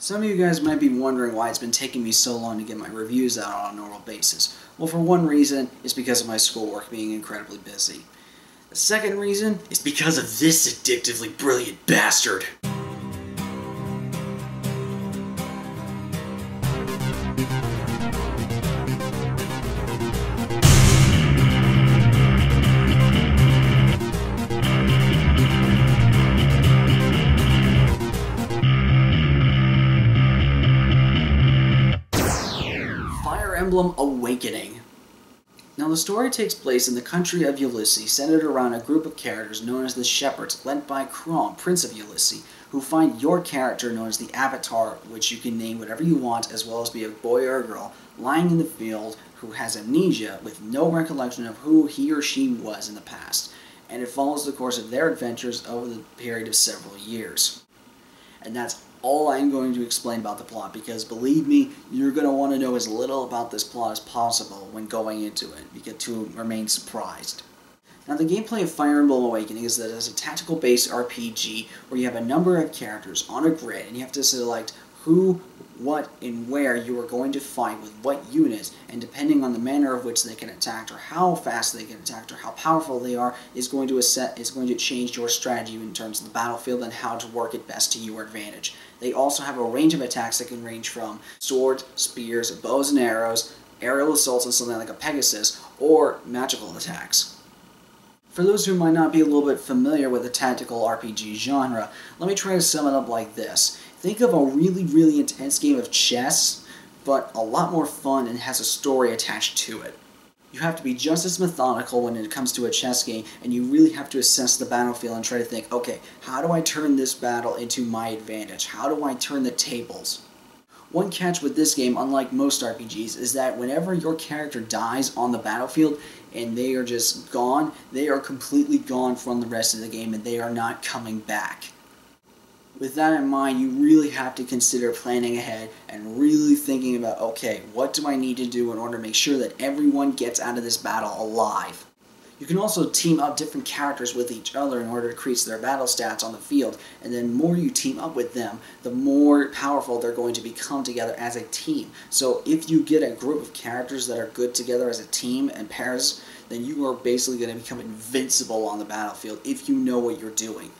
Some of you guys might be wondering why it's been taking me so long to get my reviews out on a normal basis. Well, for one reason, it's because of my schoolwork being incredibly busy. The second reason is because of this addictively brilliant bastard. Fire Emblem Awakening. Now the story takes place in the country of Ulysses, centered around a group of characters known as the Shepherds, led by Chrom, Prince of Ulysses, who find your character known as the Avatar, which you can name whatever you want, as well as be a boy or a girl, lying in the field who has amnesia with no recollection of who he or she was in the past. And it follows the course of their adventures over the period of several years. And that's all I'm going to explain about the plot, because believe me, you're going to want to know as little about this plot as possible when going into it, because to remain surprised. Now the gameplay of Fire Emblem Awakening is that it's a tactical-based RPG where you have a number of characters on a grid, and you have to select who, what, and where you are going to fight with what units, and depending on the manner of which they can attack, or how fast they can attack, or how powerful they are, is going to change your strategy in terms of the battlefield and how to work it best to your advantage. They also have a range of attacks that can range from swords, spears, bows and arrows, aerial assaults and something like a Pegasus, or magical attacks. For those who might not be a little bit familiar with the tactical RPG genre, let me try to sum it up like this. Think of a really intense game of chess, but a lot more fun and has a story attached to it. You have to be just as methodical when it comes to a chess game, and you really have to assess the battlefield and try to think, okay, how do I turn this battle into my advantage? How do I turn the tables? One catch with this game, unlike most RPGs, is that whenever your character dies on the battlefield and they are just gone, they are completely gone from the rest of the game and they are not coming back. With that in mind, you really have to consider planning ahead and really thinking about, okay, what do I need to do in order to make sure that everyone gets out of this battle alive? You can also team up different characters with each other in order to increase their battle stats on the field, and then the more you team up with them, the more powerful they're going to become together as a team. So if you get a group of characters that are good together as a team and pairs, then you are basically going to become invincible on the battlefield if you know what you're doing.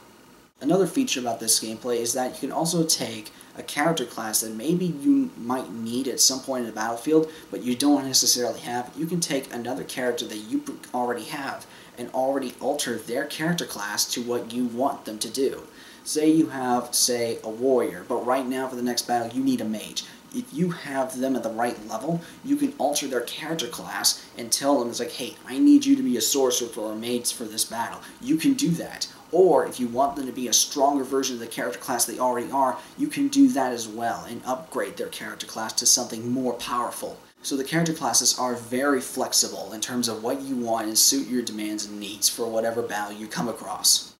Another feature about this gameplay is that you can also take a character class that maybe you might need at some point in the battlefield, but you don't necessarily have. You can take another character that you already have and already alter their character class to what you want them to do. Say you have, say, a warrior, but right now for the next battle you need a mage. If you have them at the right level, you can alter their character class and tell them, it's like, hey, I need you to be a sorcerer or a mage for this battle. You can do that. Or if you want them to be a stronger version of the character class they already are, you can do that as well and upgrade their character class to something more powerful. So the character classes are very flexible in terms of what you want and suit your demands and needs for whatever battle you come across.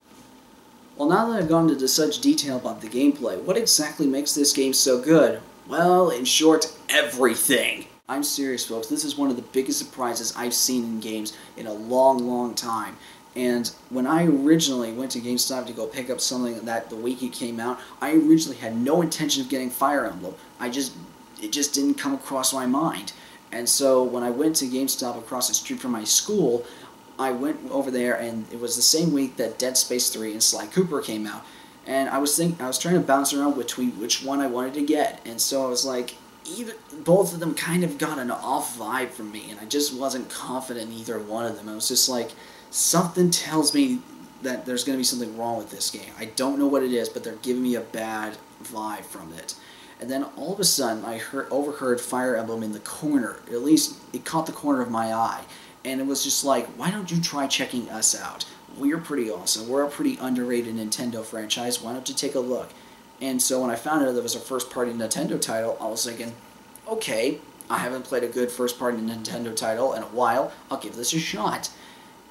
Well, now that I've gone into such detail about the gameplay, what exactly makes this game so good? Well, in short, everything. I'm serious, folks. This is one of the biggest surprises I've seen in games in a long time. And when I originally went to GameStop to go pick up something that the week it came out, I originally had no intention of getting Fire Emblem. It just didn't come across my mind. And so when I went to GameStop across the street from my school, I went over there, and it was the same week that Dead Space 3 and Sly Cooper came out. And I was trying to bounce around between which one I wanted to get. And so I was like, both of them kind of got an off vibe from me, and I just wasn't confident in either one of them. I was just like, something tells me that there's going to be something wrong with this game. I don't know what it is, but they're giving me a bad vibe from it. And then all of a sudden, I overheard Fire Emblem in the corner. At least it caught the corner of my eye. And it was just like, why don't you try checking us out? We're pretty awesome. We're a pretty underrated Nintendo franchise. Why don't you take a look? And so when I found out there was a first-party Nintendo title, I was thinking, okay, I haven't played a good first-party Nintendo title in a while. I'll give this a shot.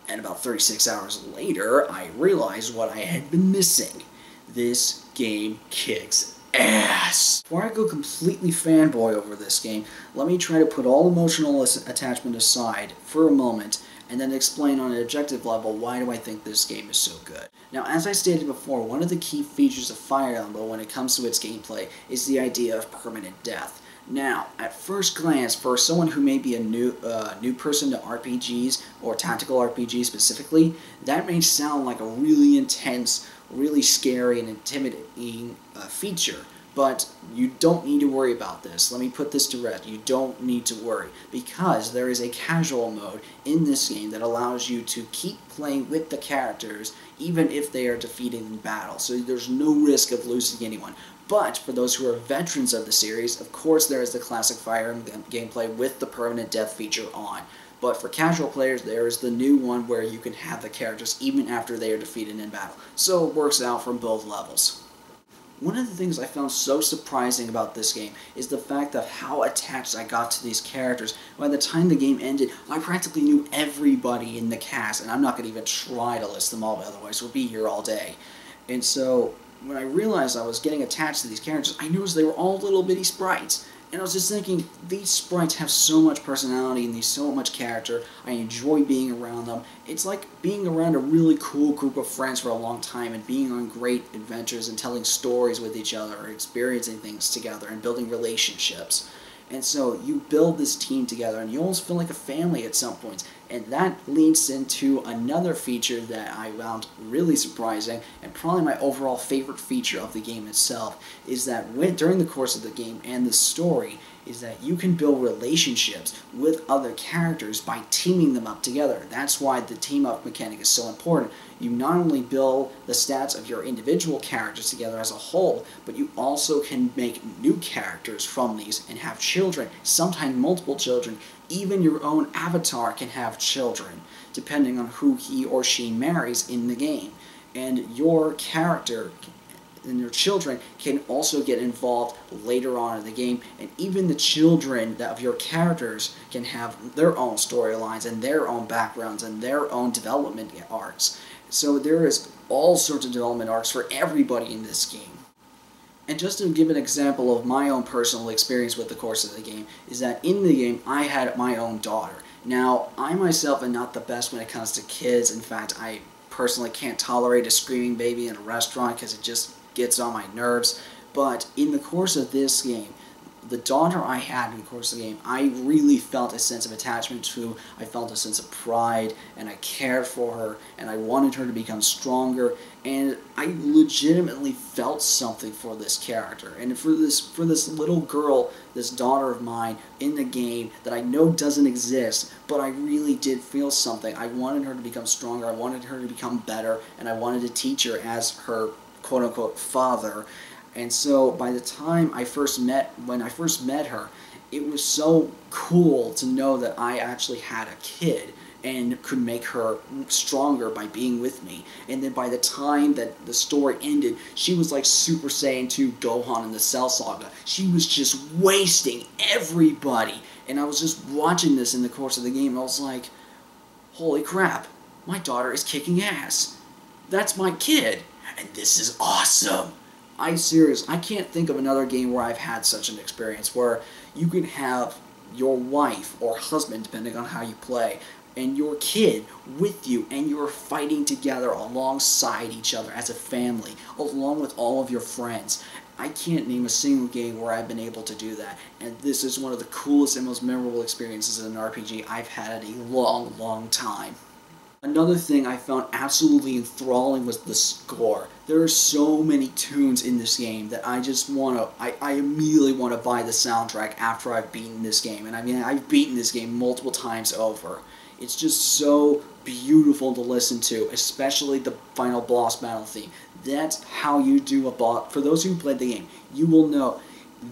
And about 36 hours later, I realized what I had been missing. This game kicks ass. Before I go completely fanboy over this game, let me try to put all emotional attachment aside for a moment and then explain on an objective level why do I think this game is so good. Now, as I stated before, one of the key features of Fire Emblem when it comes to its gameplay is the idea of permanent death. Now, at first glance, for someone who may be a new person to RPGs, or tactical RPGs specifically, that may sound like a really intense, really scary, and intimidating feature. But you don't need to worry about this. Let me put this to rest. You don't need to worry, because there is a casual mode in this game that allows you to keep playing with the characters even if they are defeated in battle. So there's no risk of losing anyone. But for those who are veterans of the series, of course there is the classic Fire Emblem gameplay with the permanent death feature on. But for casual players, there is the new one where you can have the characters even after they are defeated in battle. So it works out from both levels. One of the things I found so surprising about this game is the fact of how attached I got to these characters. By the time the game ended, I practically knew everybody in the cast, and I'm not going to even try to list them all, otherwise we'll be here all day. And so, when I realized I was getting attached to these characters, I noticed they were all little bitty sprites. And I was just thinking, these sprites have so much personality and so much character. I enjoy being around them. It's like being around a really cool group of friends for a long time and being on great adventures and telling stories with each other, or experiencing things together and building relationships. And so you build this team together and you almost feel like a family at some points. And that leads into another feature that I found really surprising, and probably my overall favorite feature of the game itself, is that during the course of the game and the story, is that you can build relationships with other characters by teaming them up together. That's why the team-up mechanic is so important. You not only build the stats of your individual characters together as a whole, but you also can make new characters from these and have children, sometimes multiple children. Even your own avatar can have children, depending on who he or she marries in the game. And your character and your children can also get involved later on in the game, and even the children of your characters can have their own storylines and their own backgrounds and their own development arcs. So there is all sorts of development arcs for everybody in this game. And just to give an example of my own personal experience with the course of the game, is that in the game I had my own daughter. Now, I myself am not the best when it comes to kids. In fact, I personally can't tolerate a screaming baby in a restaurant because it just gets on my nerves. But in the course of this game, the daughter I had in the course of the game, I really felt a sense of attachment to. I felt a sense of pride, and I cared for her, and I wanted her to become stronger, and I legitimately felt something for this character. And for this little girl, this daughter of mine in the game that I know doesn't exist, but I really did feel something. I wanted her to become stronger, I wanted her to become better, and I wanted to teach her as her quote-unquote father. And so by the time when I first met her, it was so cool to know that I actually had a kid and could make her stronger by being with me. And then by the time that the story ended, she was like Super Saiyan 2 Gohan in the Cell Saga. She was just wasting everybody. And I was just watching this in the course of the game, and I was like, holy crap, my daughter is kicking ass. That's my kid, and this is awesome. I can't think of another game where I've had such an experience, where you can have your wife or husband, depending on how you play, and your kid with you, and you're fighting together alongside each other as a family, along with all of your friends. I can't name a single game where I've been able to do that, and this is one of the coolest and most memorable experiences in an RPG I've had in a long, long time. Another thing I found absolutely enthralling was the score. There are so many tunes in this game that I immediately want to buy the soundtrack after I've beaten this game. And I mean, I've beaten this game multiple times over. It's just so beautiful to listen to, especially the final boss battle theme. That's how you do a boss. For those who played the game, you will know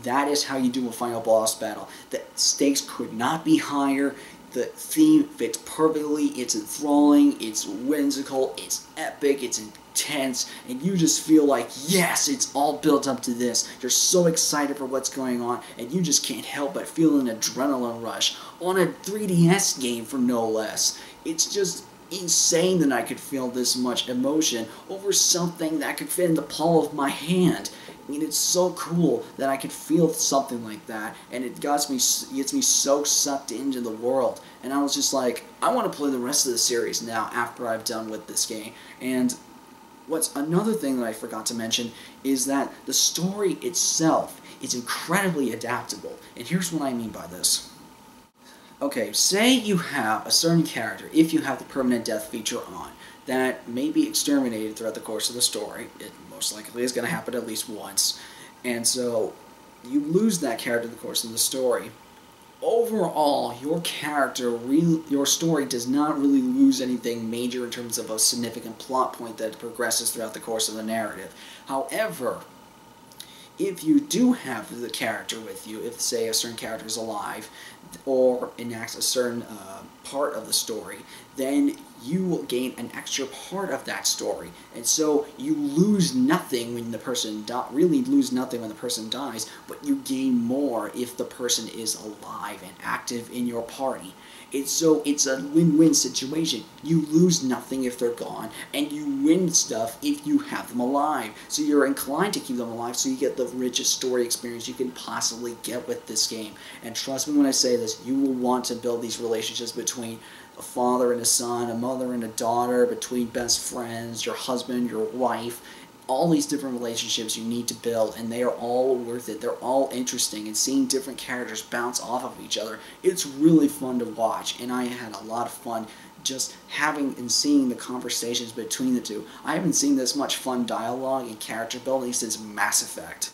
that is how you do a final boss battle. The stakes could not be higher. The theme fits perfectly, it's enthralling, it's whimsical, it's epic, it's intense, and you just feel like, yes, it's all built up to this. You're so excited for what's going on, and you just can't help but feel an adrenaline rush on a 3DS game for no less. It's just insane that I could feel this much emotion over something that could fit in the palm of my hand. mean, it's so cool that I could feel something like that, and it gets me so sucked into the world. And I was just like, I want to play the rest of the series now after I've done with this game. And what's another thing that I forgot to mention is that the story itself is incredibly adaptable. And here's what I mean by this. Okay, say you have a certain character, if you have the permanent death feature on, that may be exterminated throughout the course of the story. It most likely is going to happen at least once. And so you lose that character in the course of the story. Overall, your story does not really lose anything major in terms of a significant plot point that progresses throughout the course of the narrative. However, if you do have the character with you, if, say, a certain character is alive, or enacts a certain part of the story, then you will gain an extra part of that story. And so you lose nothing when the person really lose nothing when the person dies, but you gain more if the person is alive and active in your party. It's a win-win situation. You lose nothing if they're gone, and you win stuff if you have them alive. So you're inclined to keep them alive, so you get the richest story experience you can possibly get with this game. And trust me when I say this, you will want to build these relationships between a father and a son, a mother and a daughter, between best friends, your husband, your wife. All these different relationships you need to build, and they are all worth it. They're all interesting, and seeing different characters bounce off of each other, it's really fun to watch, and I had a lot of fun just having and seeing the conversations between the two. I haven't seen this much fun dialogue and character building since Mass Effect.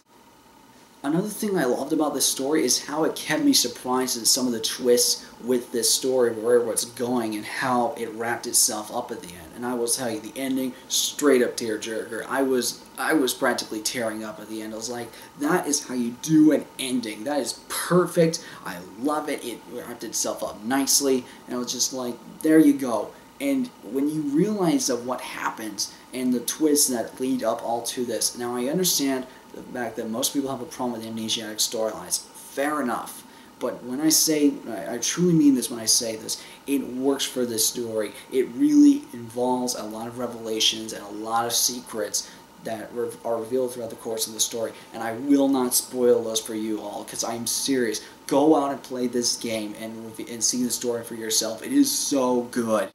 Another thing I loved about this story is how it kept me surprised at some of the twists with this story, where it's going, and how it wrapped itself up at the end. And I will tell you, the ending, straight up tearjerker. I was practically tearing up at the end. I was like, that is how you do an ending. That is perfect. I love it. It wrapped itself up nicely, and I was just like, there you go. And when you realize of what happens and the twists that lead up all to this, now I understand the fact that most people have a problem with amnesiac storylines. Fair enough. But when I say, I truly mean this when I say this, it works for this story. It really involves a lot of revelations and a lot of secrets that are revealed throughout the course of the story. And I will not spoil those for you all, because I'm serious. Go out and play this game and see the story for yourself. It is so good.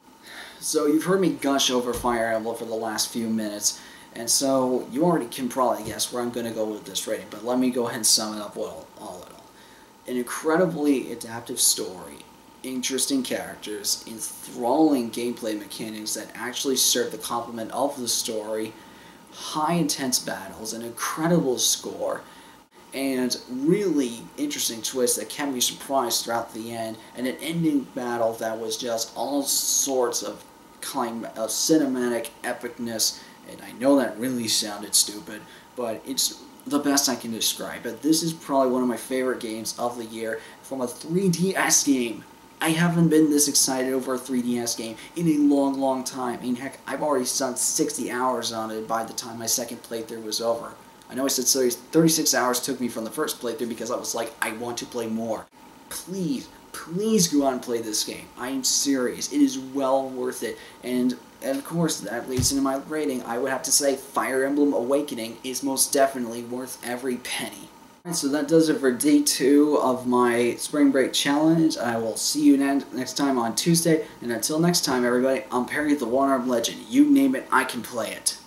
So you've heard me gush over Fire Emblem for the last few minutes. And so you already can probably guess where I'm going to go with this rating, but let me go ahead and sum it up all in all. An incredibly adaptive story, interesting characters, enthralling gameplay mechanics that actually serve the complement of the story, high intense battles, an incredible score, and really interesting twists that kept me surprised throughout the end, and an ending battle that was just all sorts of cinematic epicness. And I know that really sounded stupid, but it's the best I can describe it. This is probably one of my favorite games of the year from a 3DS game. I haven't been this excited over a 3DS game in a long, long time. I mean, heck, I've already spent 60 hours on it by the time my second playthrough was over. I know I said 36 hours took me from the first playthrough because I was like, I want to play more. Please go out and play this game. I am serious. It is well worth it. And of course, that leads into my rating. I would have to say Fire Emblem Awakening is most definitely worth every penny. Alright, so that does it for day 2 of my Spring Break Challenge. I will see you next time on Tuesday. And until next time, everybody, I'm Perry the One-Armed Legend. You name it, I can play it.